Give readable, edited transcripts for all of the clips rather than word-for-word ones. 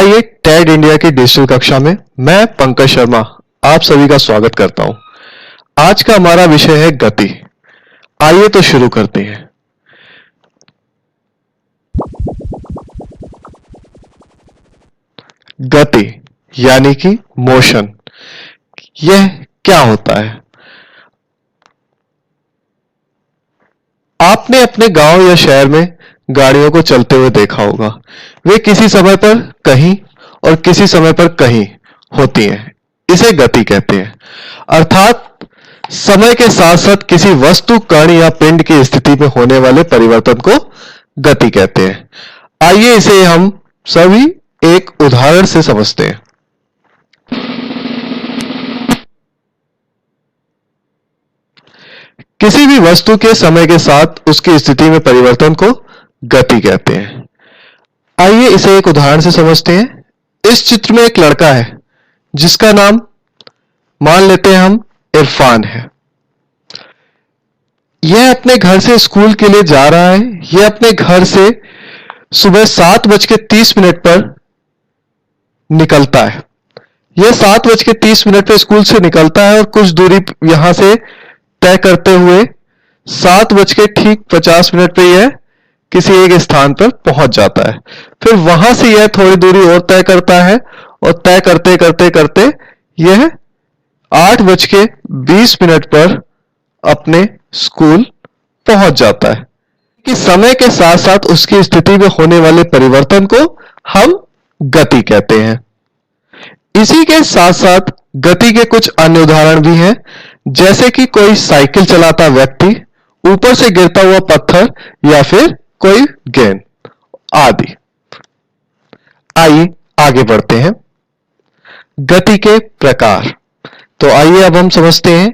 आइए Ted India की digital कक्षा में मैं पंकज शर्मा आप सभी का स्वागत करता हूं। आज का हमारा विषय है गति। आइए तो शुरू करते हैं। गति यानी कि मोशन, यह क्या होता है? आपने अपने गांव या शहर में गाड़ियों को चलते हुए देखा होगा। वे किसी समय पर कहीं और किसी समय पर कहीं होती हैं। इसे गति कहते हैं। अर्थात समय के साथ साथ किसी वस्तु, कण या पिंड की स्थिति में होने वाले परिवर्तन को गति कहते हैं। आइए इसे हम सभी एक उदाहरण से समझते हैं। किसी भी वस्तु के समय के साथ उसकी स्थिति में परिवर्तन को गति कहते हैं। आइए इसे एक उदाहरण से समझते हैं। इस चित्र में एक लड़का है जिसका नाम मान लेते हैं हम इरफान है। यह अपने घर से स्कूल के लिए जा रहा है। यह अपने घर से सुबह 7:30 पर निकलता है। यह 7:30 पर स्कूल से निकलता है और कुछ दूरी यहां से तय करते हुए 7:50 पे यह किसी एक स्थान पर पहुंच जाता है। फिर वहां से यह थोड़ी दूरी और तय करता है और तय करते करते करते यह 8:20 पर अपने स्कूल पहुंच जाता है। कि समय के साथ साथ उसकी स्थिति में होने वाले परिवर्तन को हम गति कहते हैं। इसी के साथ साथ गति के कुछ अन्य उदाहरण भी हैं, जैसे कि कोई साइकिल चलाता व्यक्ति, ऊपर से गिरता हुआ पत्थर या फिर कोई गेंद आदि। आइए आगे बढ़ते हैं। गति के प्रकार। तो आइए अब हम समझते हैं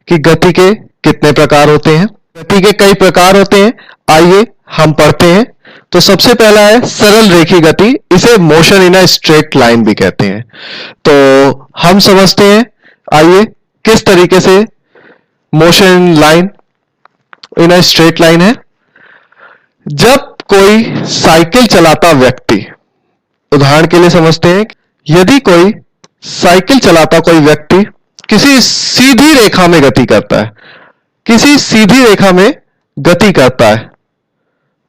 कि गति के कितने प्रकार होते हैं। गति के कई प्रकार होते हैं। आइए हम पढ़ते हैं। तो सबसे पहला है सरल रेखीय गति। इसे motion in a straight line भी कहते हैं। तो हम समझते हैं, आइए किस तरीके से motion line in a straight line है। जब कोई साइकिल चलाता व्यक्ति, उदाहरण के लिए समझते हैं, यदि कोई साइकिल चलाता कोई व्यक्ति किसी सीधी रेखा में गति करता है, किसी सीधी रेखा में गति करता है,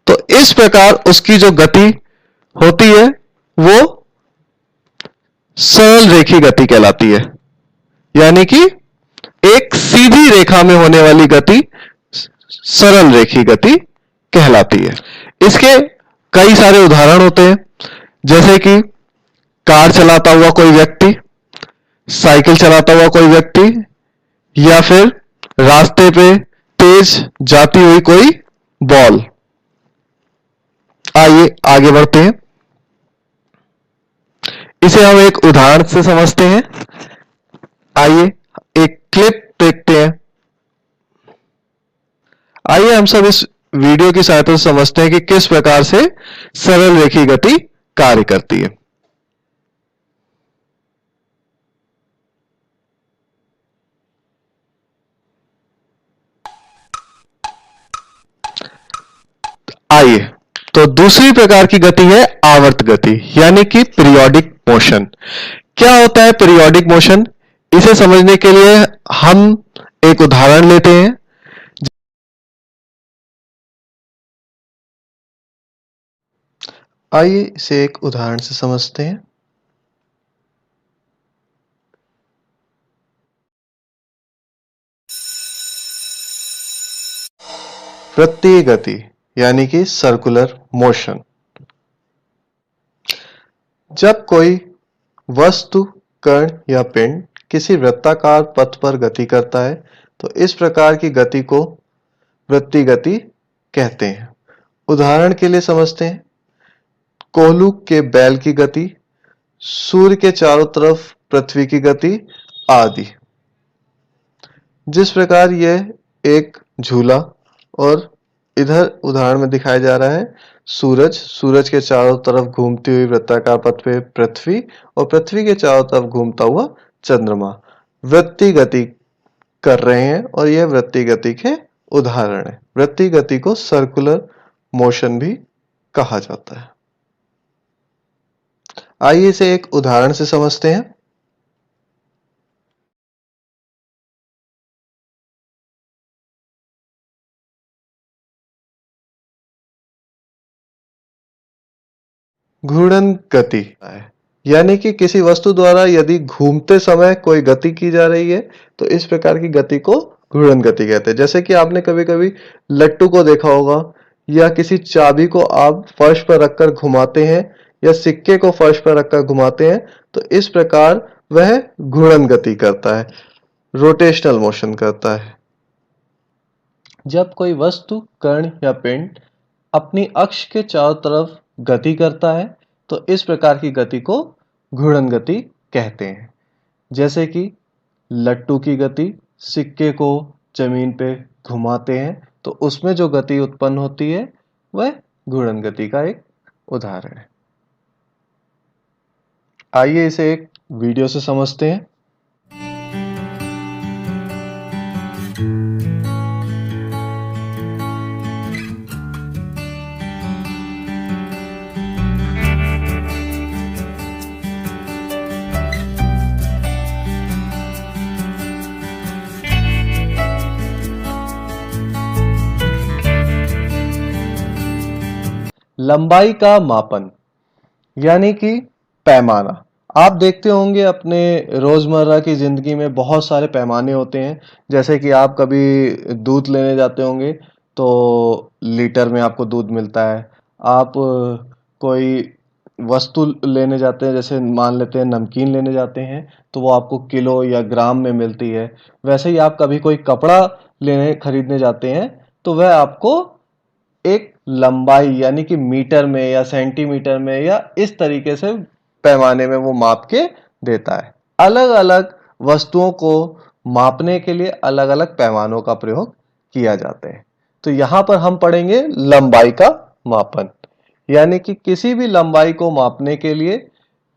तो इस प्रकार उसकी जो गति होती है वो सरल रेखीय गति कहलाती है। यानी कि एक सीधी रेखा में होने वाली गति सरल रेखीय गति कहलाती है। इसके कई सारे उदाहरण होते हैं, जैसे कि कार चलाता हुआ कोई व्यक्ति, साइकिल चलाता हुआ कोई व्यक्ति, या फिर रास्ते पे तेज जाती हुई कोई बॉल। आइए आगे बढ़ते हैं। इसे हम एक उदाहरण से समझते हैं। आइए एक क्लिप देखते हैं। आइए हम सब इस वीडियो की सहायता से समझते हैं कि किस प्रकार से सरल रेखीय गति कार्य करती है। आइए, तो दूसरी प्रकार की गति है आवर्त गति, यानी कि पीरियोडिक मोशन। क्या होता है पीरियोडिक मोशन? इसे समझने के लिए हम एक उदाहरण लेते हैं। आइए इसे एक उदाहरण से समझते हैं। वृत्तीय गति यानी कि सर्कुलर मोशन। जब कोई वस्तु, कण या पिंड किसी वृत्ताकार पथ पर गति करता है तो इस प्रकार की गति को वृत्तीय गति कहते हैं। उदाहरण के लिए समझते हैं, कोहलू के बैल की गति, सूर्य के चारों तरफ पृथ्वी की गति आदि। जिस प्रकार यह एक झूला और इधर उदाहरण में दिखाया जा रहा है सूरज के चारों तरफ घूमती हुई वृत्ताकार पथ पे पृथ्वी और पृथ्वी के चारों तरफ घूमता हुआ चंद्रमा वृत्तीय गति कर रहे हैं, और यह वृत्तीय गति के उदाहरण है। वृत्तीय गति को सर्कुलर मोशन भी कहा जाता है। आइए इसे एक उदाहरण से समझते हैं। घूर्णन गति है, यानी कि किसी वस्तु द्वारा यदि घूमते समय कोई गति की जा रही है तो इस प्रकार की गति को घूर्णन गति कहते हैं। जैसे कि आपने कभी-कभी लट्टू को देखा होगा या किसी चाबी को आप फर्श पर रखकर घुमाते हैं या सिक्के को फर्श पर रखकर घुमाते हैं तो इस प्रकार वह घूर्णन गति करता है, रोटेशनल मोशन करता है। जब कोई वस्तु, कण या पिंड अपनी अक्ष के चारों तरफ गति करता है तो इस प्रकार की गति को घूर्णन गति कहते हैं। जैसे कि लट्टू की गति, सिक्के को जमीन पे घुमाते हैं तो उसमें जो गति उत्पन्न होती है वह घूर्णन गति का एक उदाहरण है। आइए इसे एक वीडियो से समझते हैं। लंबाई का मापन यानी कि पैमाना। आप देखते होंगे अपने रोजमर्रा की जिंदगी में बहुत सारे पैमाने होते हैं। जैसे कि आप कभी दूध लेने जाते होंगे तो लीटर में आपको दूध मिलता है। आप कोई वस्तु लेने जाते हैं, जैसे मान लेते हैं नमकीन लेने जाते हैं तो वो आपको किलो या ग्राम में मिलती है। वैसे ही आप कभी कोई कपड़ा लेने खरीदने जाते हैं तो वह आपको एक लंबाई यानी कि मीटर में या सेंटीमीटर में या इस तरीके से पैमाने में वो माप के देता है। अलग अलग वस्तुओं को मापने के लिए अलग अलग पैमानों का प्रयोग किया जाता है। तो यहां पर हम पढ़ेंगे लंबाई का मापन, यानी कि किसी भी लंबाई को मापने के लिए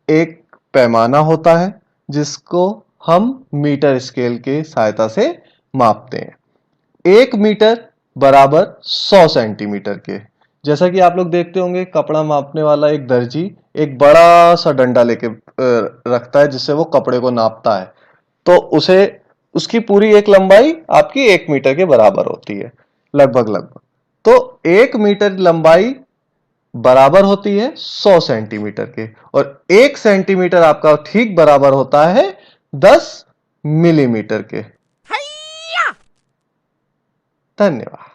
एक पैमाना होता है जिसको हम मीटर स्केल की सहायता से मापते हैं। 1 मीटर बराबर 100 सेंटीमीटर के। जैसा कि आप लोग देखते होंगे कपड़ा मापने वाला एक दर्जी एक बड़ा सा डंडा लेके रखता है जिससे वो कपड़े को नापता है, तो उसे उसकी पूरी एक लंबाई आपकी 1 मीटर के बराबर होती है लगभग। तो 1 मीटर लंबाई बराबर होती है 100 सेंटीमीटर के और 1 सेंटीमीटर आपका ठीक बराबर होता है 10 मिलीमीटर के। धन्यवाद।